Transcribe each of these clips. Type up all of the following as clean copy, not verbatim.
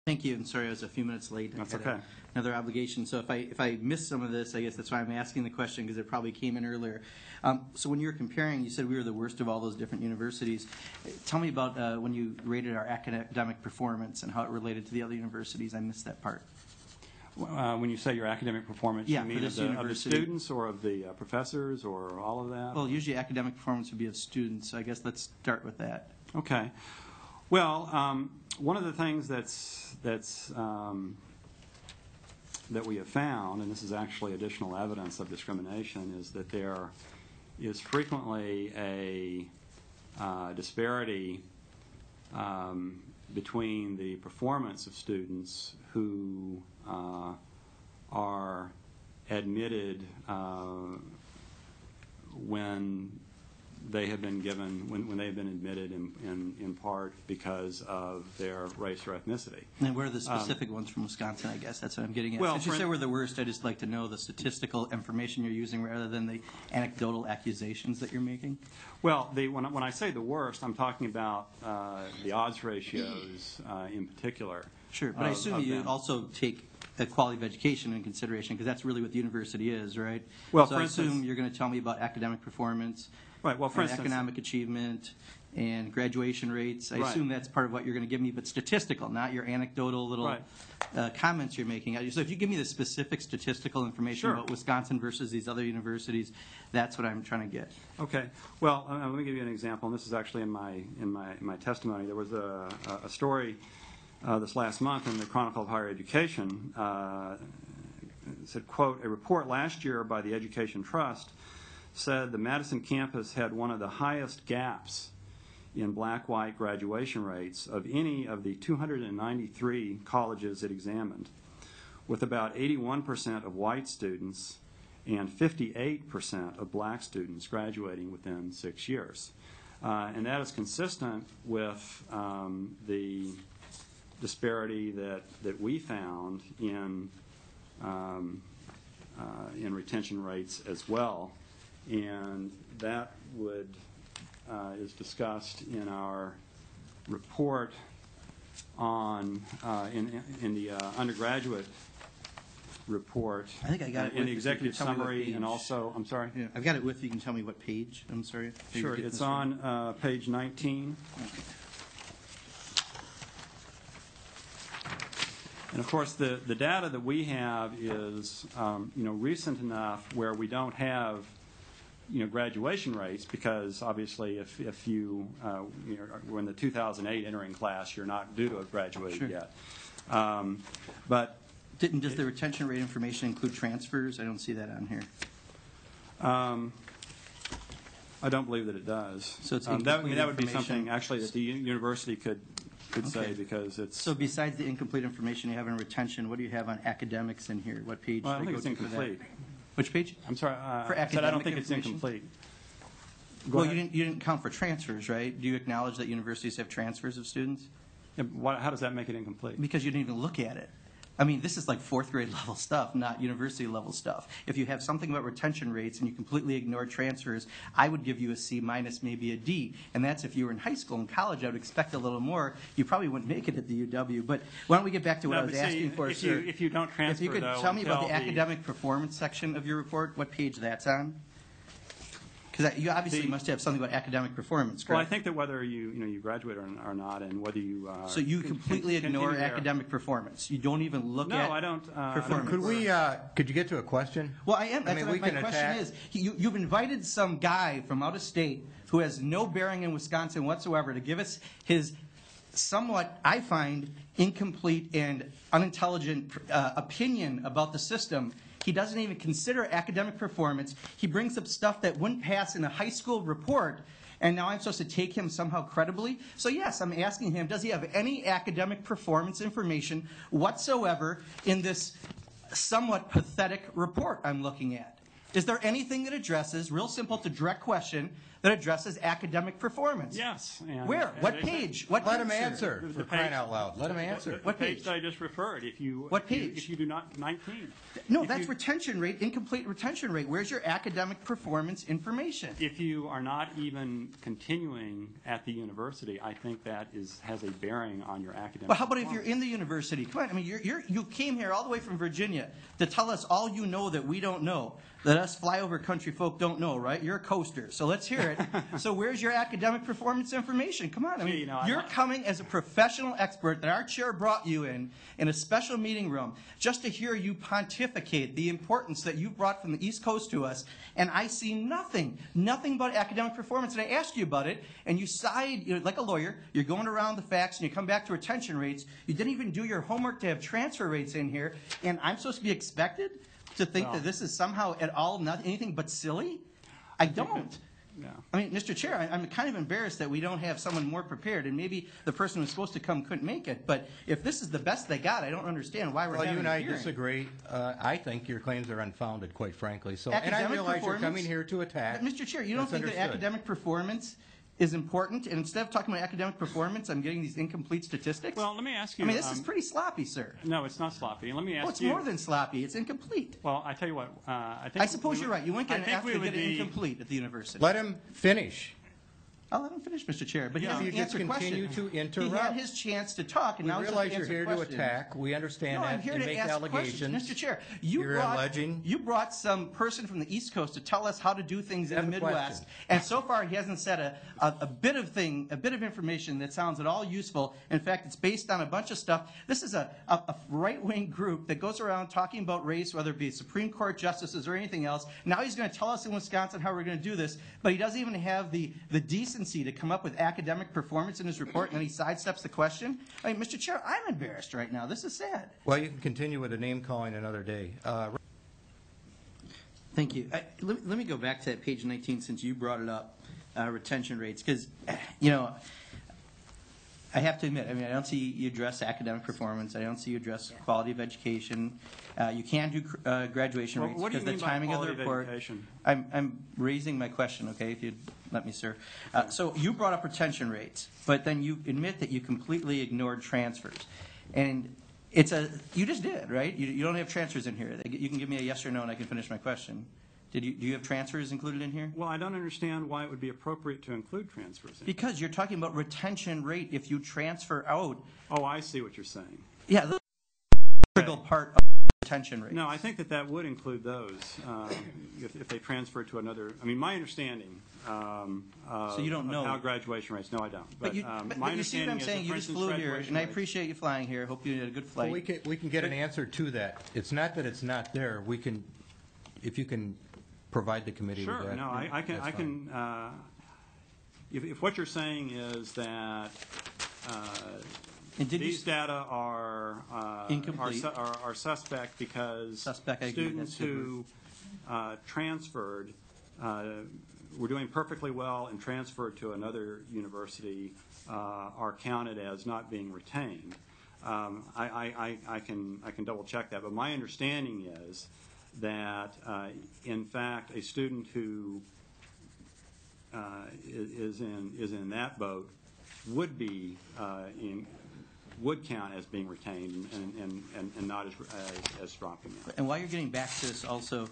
Thank you, and sorry I was a few minutes late. That's I had okay. Another obligation. So if I missed some of this, I guess that's why I'm asking the question, because it probably came in earlier. So when you were comparing, you said we were the worst of all those different universities. Tell me about when you rated our academic performance and how it related to the other universities. I missed that part. When you say your academic performance, Yeah, you mean for of this the university. students or of the professors or all of that? Well, usually academic performance would be of students, so I guess let's start with that. Okay. Well, one of the things that we have found, and this is actually additional evidence of discrimination, is that there is frequently a disparity between the performance of students who are admitted when they have been given, when they've been admitted in part because of their race or ethnicity. And where are the specific ones from Wisconsin, I guess? That's what I'm getting at. Well, Since you say we're the worst, I'd just like to know the statistical information you're using rather than the anecdotal accusations that you're making. Well, when I say the worst, I'm talking about the odds ratios in particular. Sure, but I assume you also take the quality of education in consideration, because that's really what the university is, right? Well, so for I instance, assume you're going to tell me about academic performance, right? Well, for and instance, economic achievement, and graduation rates. I right. assume that's part of what you're going to give me, but statistical, not your anecdotal little right. Comments you're making. So if you give me the specific statistical information Sure. about Wisconsin versus these other universities, that's what I'm trying to get. Okay. Well, let me give you an example, and this is actually in my testimony. There was a story this last month in the Chronicle of Higher Education. It said, quote, "A report last year by the Education Trust said the Madison campus had one of the highest gaps in black-white graduation rates of any of the 293 colleges it examined, with about 81% of white students and 58% of black students graduating within 6 years." And that is consistent with the disparity that we found in retention rates as well, and that is discussed in our report on in the undergraduate report. I think I got it in with the executive summary, and also I'm sorry. Yeah, I've got it with you. You can tell me what page. I'm sorry. Sure, it's on page 19. Okay. And of course, the data that we have is recent enough where we don't have graduation rates, because obviously if you were in the 2008 entering class, you're not due to have graduated Sure. yet. But does the retention rate information include transfers? I don't see that on here. I don't believe that it does. So it's that would be something actually that the university could say, because it's. So besides the incomplete information you have on retention, what do you have on academics in here? What page? Well, I don't think it's incomplete. Which page? I'm sorry. For I said I don't think information? it's incomplete. Well, you didn't count for transfers, right? Do you acknowledge that universities have transfers of students? Yeah, how does that make it incomplete? Because you didn't even look at it. I mean, this is like fourth grade level stuff, not university level stuff. If you have something about retention rates and you completely ignore transfers, I would give you a C minus, maybe a D. And that's if you were in high school and college. I would expect a little more. You probably wouldn't make it at the UW. But why don't we get back to what I was asking for, sir? If you don't transfer, if you could tell me about the academic performance section of your report, what page that's on? Because you obviously must have something about academic performance, correct? Well, I think that whether you graduate or not, and whether you so you completely ignore academic performance. You don't even look at. No, I don't. Performance. Could you get to a question? Well, I am. That's what my question is. You've invited some guy from out of state who has no bearing in Wisconsin whatsoever to give us his somewhat, I find, incomplete and unintelligent opinion about the system. He doesn't even consider academic performance. He brings up stuff that wouldn't pass in a high school report, and now I'm supposed to take him somehow credibly? So yes, I'm asking him, does he have any academic performance information whatsoever in this somewhat pathetic report I'm looking at? Is there anything that addresses, real simple to direct question, that addresses academic performance. Yes. And, Where? What page? What Let him page, sir? answer, for crying out loud. Let him answer. What page page? that I just referred. What page? If you do not, 19. No, If that's you- retention rate, incomplete retention rate. Where's your academic performance information? If you are not even continuing at the university, I think that has a bearing on your academic. Well, how about if you're performance. in the university? Come on, I mean, you came here all the way from Virginia to tell us all you know that we don't know, that us flyover country folk don't know, right? You're a coaster, so let's hear it. So where's your academic performance information? Come on, I mean, you're coming as a professional expert that our chair brought you in a special meeting room just to hear you pontificate the importance that you brought from the East Coast to us, and I see nothing but academic performance. And I asked you about it, and you sighed like a lawyer. You're going around the facts, and you come back to retention rates. You didn't even do your homework to have transfer rates in here, and I'm supposed to be expected to think that this is somehow at all not anything but silly? I don't. Yeah. I mean, Mr. Chair, I'm kind of embarrassed that we don't have someone more prepared, and maybe the person who's supposed to come couldn't make it. But if this is the best they got, I don't understand why we're Well, having you and a I hearing. disagree. I think your claims are unfounded, quite frankly. So, and I Academic realize you're performance? coming here to attack. But, Mr. Chair, you don't That's think that understood. academic performance is important, and instead of talking about academic performance, I'm getting these incomplete statistics? Well, let me ask you. I mean, this is pretty sloppy, sir. No, it's not sloppy. Let me ask Oh, it's you. more than sloppy. It's incomplete. Well, I tell you what. I think. I suppose you're right. You wouldn't get I an think F we to would get it be- incomplete at the university. Let him finish. I'll let him finish, Mr. Chair, but he Yeah, doesn't you just answer continue questions. to interrupt. He had his chance to talk, and We now he's realize going to you're answer here to questions. attack. We understand No, I'm that. here You to make ask allegations. questions. Mr. Chair, You're alleging. you brought some person from the East Coast to tell us how to do things in Have the a Midwest, question. and so far he hasn't said a bit of information that sounds at all useful. In fact, it's based on a bunch of stuff. This is a right-wing group that goes around talking about race, whether it be Supreme Court justices or anything else. Now he's going to tell us in Wisconsin how we're going to do this, but he doesn't even have the decency to come up with academic performance in his report, and then he sidesteps the question. I mean, Mr. Chair, I'm embarrassed right now. This is sad. Well, you can continue with the name calling another day. Thank you. Let me go back to that page 19 since you brought it up, retention rates, because, I have to admit, I mean, I don't see you address academic performance. I don't see you address quality of education. You can do graduation Well, rates what do you because the mean by timing of the quality of report. education? I'm raising my question, okay, if you'd let me, sir. So you brought up retention rates, but then you admit that you completely ignored transfers. And you just did, right? You don't have transfers in here. You can give me a yes or no and I can finish my question. Do you have transfers included in here? Well, I don't understand why it would be appropriate to include transfers. Because you're talking about retention rate if you transfer out. Oh, I see what you're saying. Yeah, the critical part of retention rate. No, I think that would include those if they transfer to another. I mean, my understanding. So you don't know how graduation rates? No, I don't. But you see what I'm saying? You just flew here, and I appreciate. appreciate you flying here. Hope you had a good flight. Well, we can get an answer to that. It's not that it's not there. We can, if you can provide the committee with Sure. that. No, I can. that's I fine. can. If what you're saying is that And did you these data are Incomplete. are suspect because Suspect, I agree, students that's a good who transferred were doing perfectly well and transferred to another university are counted as not being retained. I can double check that, but my understanding is that in fact a student who is in that boat would be would count as being retained and not as dropping out. And while you're getting back to this also,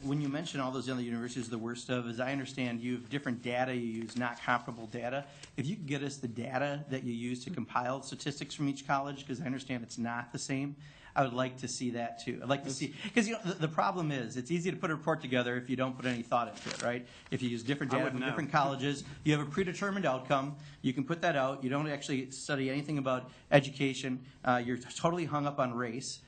when you mention all those other universities, the worst of, as I understand, you have different data you use, not comparable data. If you could get us the data that you use to compile statistics from each college, because I understand it's not the same, I would like to see that too. I'd like to see, because the problem is, it's easy to put a report together if you don't put any thought into it, right? If you use different data from different colleges, you have a predetermined outcome, you can put that out, you don't actually study anything about education, you're totally hung up on race,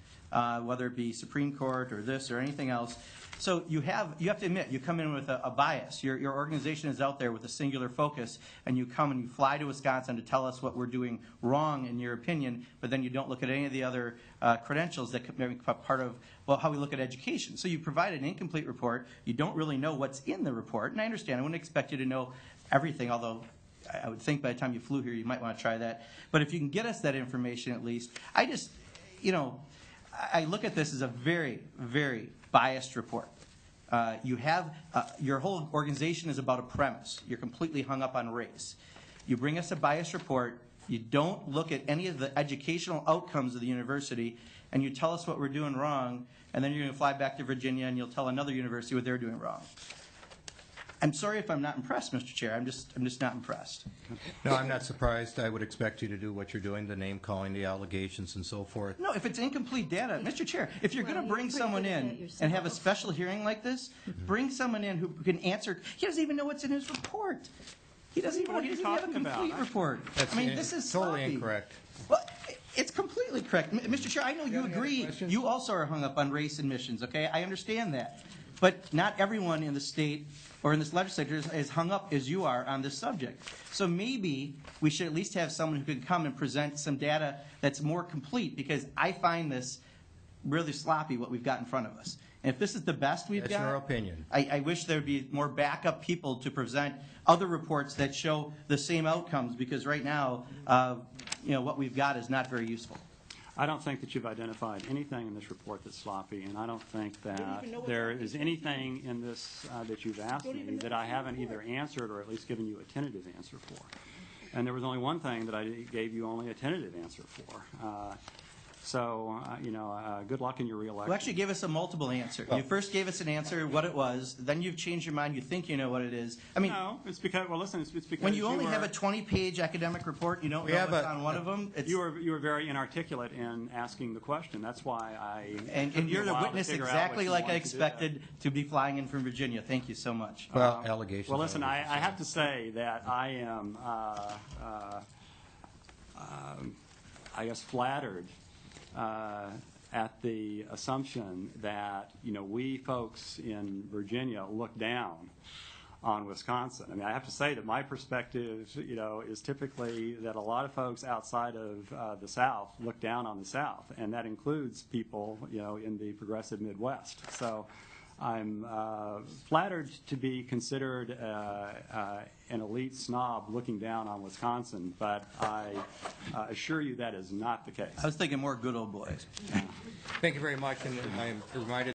whether it be Supreme Court or this or anything else. So you have to admit, you come in with a bias. Your organization is out there with a singular focus, and you come and you fly to Wisconsin to tell us what we're doing wrong in your opinion, but then you don't look at any of the other credentials that could be part of, well, how we look at education. So you provide an incomplete report. You don't really know what's in the report, and I understand. I wouldn't expect you to know everything, although I would think by the time you flew here, you might want to try that. But if you can get us that information at least, I just, I look at this as a very, very biased report. You have your whole organization is about a premise. You're completely hung up on race. You bring us a bias report. You don't look at any of the educational outcomes of the university, and you tell us what we're doing wrong, and then you're going to fly back to Virginia and you'll tell another university what they're doing wrong. I'm sorry if I'm not impressed, Mr. Chair. I'm just not impressed. No, I'm not surprised. I would expect you to do what you're doing, the name calling, the allegations, and so forth. No, if it's incomplete data, Mr. Chair, if you're going to bring someone in and have a special hearing like this, bring someone in who can answer. He doesn't even know what's in his report. He doesn't even have a complete report. That's This is totally sloppy. incorrect. Well, it's completely correct. Mr. Chair, I know you agree. You also are hung up on race and missions, okay? I understand that. But not everyone in the state or in this legislature is as hung up as you are on this subject. So maybe we should at least have someone who can come and present some data that's more complete, because I find this really sloppy, what we've got in front of us. And if this is the best we've got, That's your opinion. I wish there would be more backup people to present other reports that show the same outcomes, because right now, what we've got is not very useful. I don't think that you've identified anything in this report that's sloppy, and I don't think that there is anything in this that you've asked me that I haven't either answered or at least given you a tentative answer for. And there was only one thing that I gave you only a tentative answer for. Good luck in your reelection. You actually gave us a multiple answer. You first gave us an answer, what it was, then you've changed your mind, you think you know what it is. No, it's because, it's because when you only have a 20-page academic report, you don't know what's on one of them. You were very inarticulate in asking the question. That's why I... And you're the witness exactly like I expected to be flying in from Virginia. Thank you so much. Well, allegations. Well, listen, I have to say that I am, I guess, flattered at the assumption that, we folks in Virginia look down on Wisconsin. I have to say that my perspective, is typically that a lot of folks outside of the South look down on the South, and that includes people, in the progressive Midwest. So I'm flattered to be considered an elite snob looking down on Wisconsin, but I assure you that is not the case. I was thinking more good old boys. Thank you very much, and I am reminded